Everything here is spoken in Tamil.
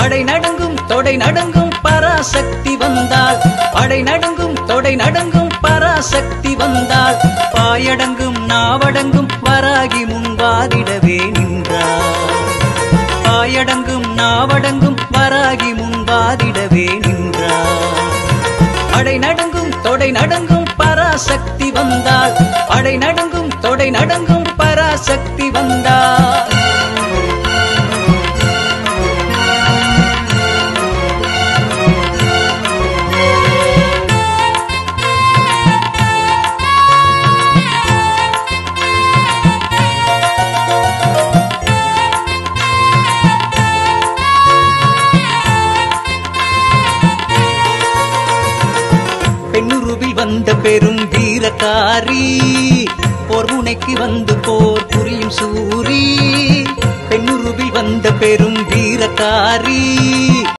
படை நடுங்கும் தொடை நடுங்கும் பராசக்தி வந்தாள். படை நடுங்கும் தொடை நடுங்கும் பராசக்தி வந்தாள். பாயடங்கும் நாவடங்கும் வராகி முன்வாதிடவே நின்றாள். பாயடங்கும் நாவடங்கும் வராகி முன்வாதிடவே நின்றாள். படை நடுங்கும் தொடை நடுங்கும் பராசக்தி வந்தாள். படை நடுங்கும் தொடை நடுங்கும் பராசக்தி வந்தாள். பெண்ணுருவில் வந்த பெரும் வீரக்காரி, போர் முனைக்கு வந்து போர் புரியும் சூரி. பெண்ணுருவில் வந்த பெரும் வீரக்காரி,